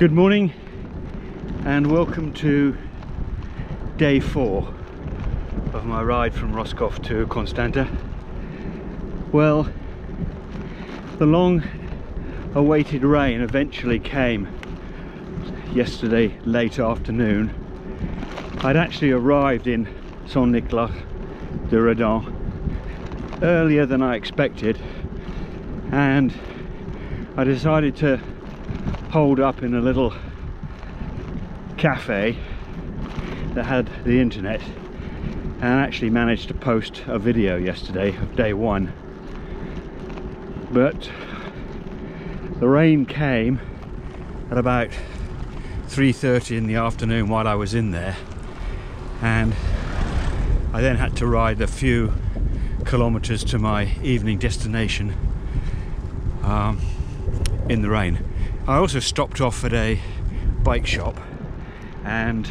Good morning and welcome to day 4 of my ride from Roscoff to Constanta. Well, the long awaited rain eventually came yesterday late afternoon. I'd actually arrived in Saint-Nicolas de Redon earlier than I expected, and I decided to hold up in a little cafe that had the internet and actually managed to post a video yesterday of day 1. But the rain came at about 3:30 in the afternoon while I was in there, and I then had to ride a few kilometers to my evening destination in the rain. I also stopped off at a bike shop and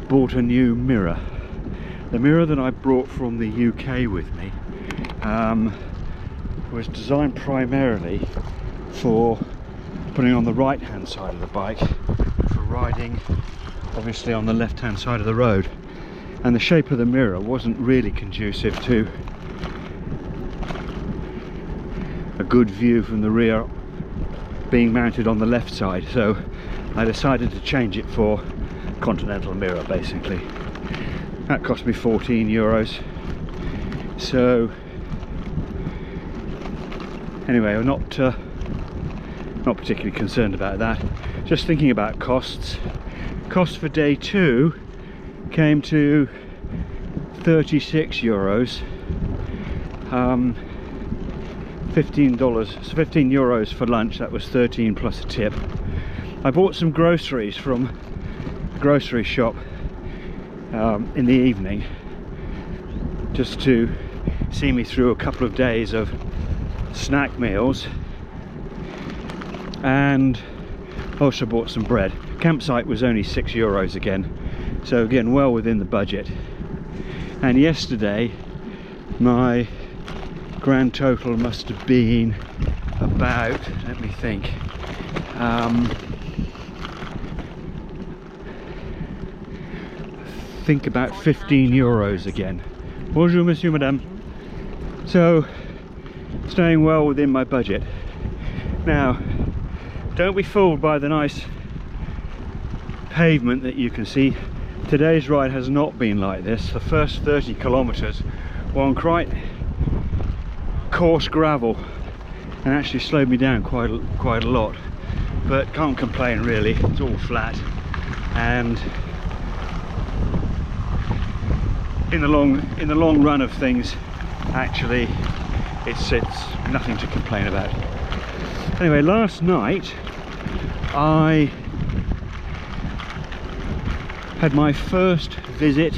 bought a new mirror. The mirror that I brought from the UK with me was designed primarily for putting on the right hand side of the bike, for riding obviously on the left hand side of the road, and the shape of the mirror wasn't really conducive to a good view from the rear being mounted on the left side, so I decided to change it for continental mirror basically. That cost me 14 euros. So anyway, I'm not particularly concerned about that. Just thinking about costs. Cost for day 2 came to 36 euros. $15, so 15 euros for lunch. That was 13 plus a tip. I bought some groceries from a grocery shop in the evening, just to see me through a couple of days of snack meals, and also bought some bread. Campsite was only 6 euros again, so again well within the budget. And yesterday my grand total must have been about, let me think, I think about 15 euros again. Bonjour monsieur, madame. So staying well within my budget. Now don't be fooled by the nice pavement that you can see. Today's ride has not been like this. The first 30 kilometers were on quite coarse gravel and actually slowed me down quite a lot, but can't complain really. It's all flat, and in the long run of things, actually it's nothing to complain about. Anyway, last night I had my first visit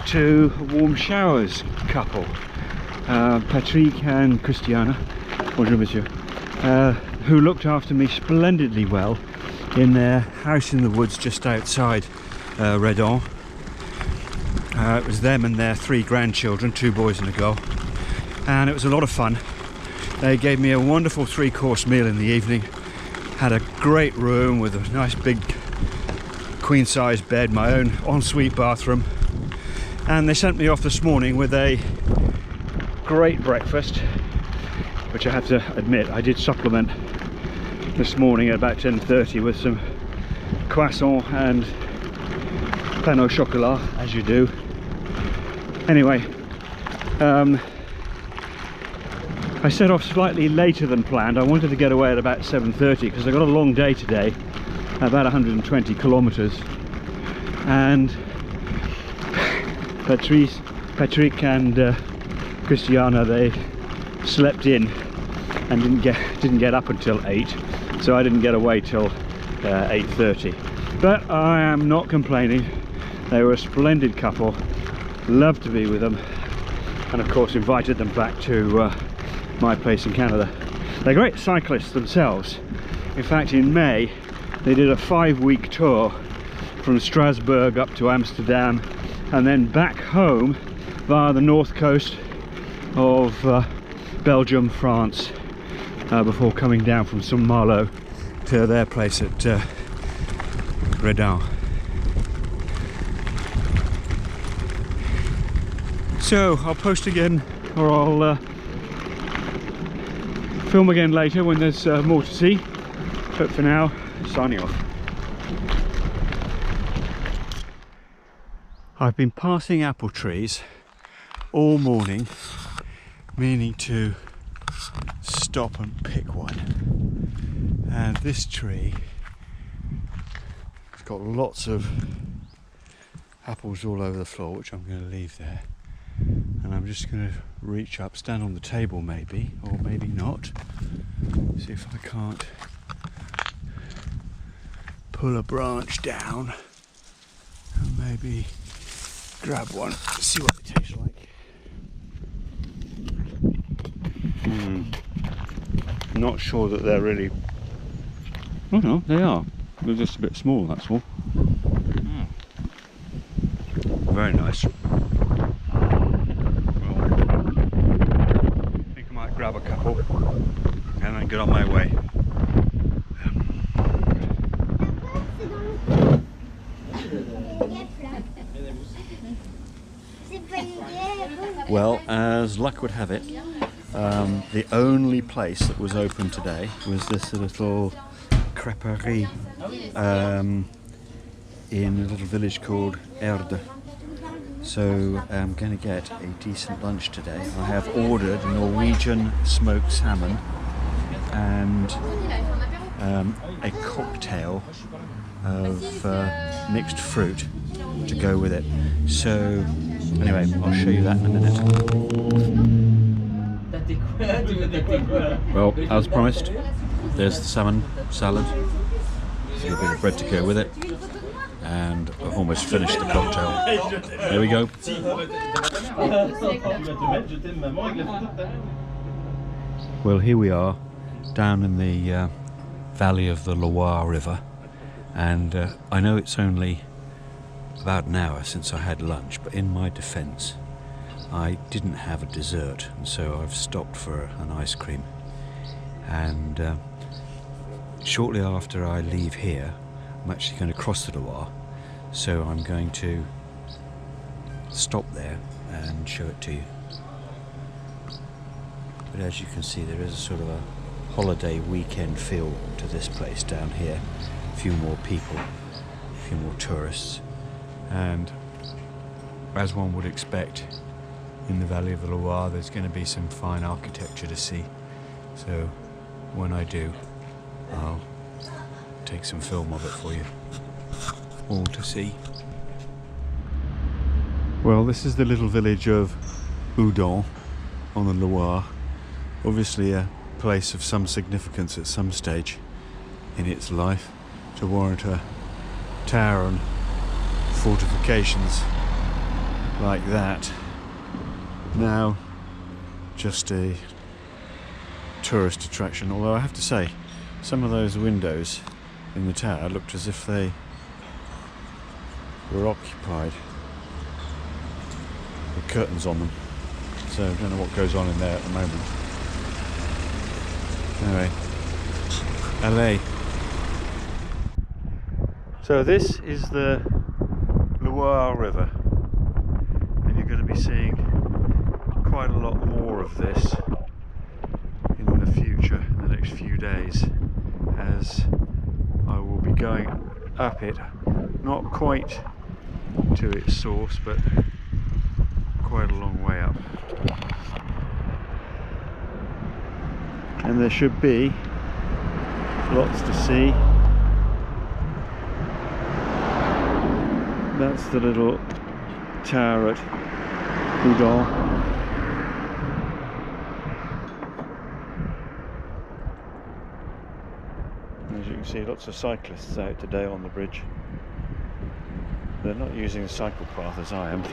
to a warm showers couple, Patrick and Christiana, bonjour monsieur, who looked after me splendidly well in their house in the woods just outside Redon. It was them and their 3 grandchildren, 2 boys and a girl, and it was a lot of fun. They gave me a wonderful 3-course meal in the evening, had a great room with a nice big queen-size bed, my own ensuite bathroom, and they sent me off this morning with a great breakfast, which I have to admit I did supplement this morning at about 10:30 with some croissant and pain au chocolat, as you do. Anyway, I set off slightly later than planned. I wanted to get away at about 7:30 because I got a long day today, about 120 kilometers, and Patrick and Christiana, they slept in and didn't get up until 8, so I didn't get away till 8:30. But I am not complaining. They were a splendid couple, loved to be with them, and of course invited them back to my place in Canada. They're great cyclists themselves. In fact, in May they did a 5-week tour from Strasbourg up to Amsterdam and then back home via the north coast of Belgium, France, before coming down from Saint-Malo to their place at Redon. So I'll post again, or I'll film again later when there's more to see, but for now, signing off. I've been passing apple trees all morning, meaning to stop and pick one, and this tree has got lots of apples all over the floor, which I'm going to leave there, and I'm just going to reach up, stand on the table maybe, or maybe not, see if I can't pull a branch down and maybe grab one, see what they taste like. Not sure that they're really... Oh no, they are. They're just a bit small, that's all. Very nice. Well, I think I might grab a couple and then get on my way. Well, as luck would have it, the only place that was open today was this little crêperie in a little village called Redon. So I'm going to get a decent lunch today. I have ordered Norwegian smoked salmon and a cocktail of mixed fruit to go with it. So anyway, I'll show you that in a minute. Well, as promised, there's the salmon salad, a little bit of bread to go with it, and I've almost finished the cocktail. There we go. Well, here we are, down in the valley of the Loire River, and I know it's only about an hour since I had lunch, but in my defence, I didn't have a dessert, and so I've stopped for an ice cream. And shortly after I leave here, I'm actually going to cross the Loire, so I'm going to stop there and show it to you. But as you can see, there is a sort of a holiday weekend feel to this place down here. A few more people, a few more tourists, and as one would expect, in the valley of the Loire there's going to be some fine architecture to see. So when I do, I'll take some film of it for you all to see. Well, this is the little village of Redon on the Loire. Obviously a place of some significance at some stage in its life to warrant a tower and fortifications like that. Now just a tourist attraction, although I have to say some of those windows in the tower looked as if they were occupied with curtains on them, so I don't know what goes on in there at the moment. Anyway, LA. So this is the Loire River, and you're going to be seeing quite a lot more of this in the future, in the next few days, as I will be going up it, not quite to its source, but quite a long way up. And there should be lots to see. That's the little tower at Redon. As you can see, lots of cyclists out today on the bridge. They're not using the cycle path as I am.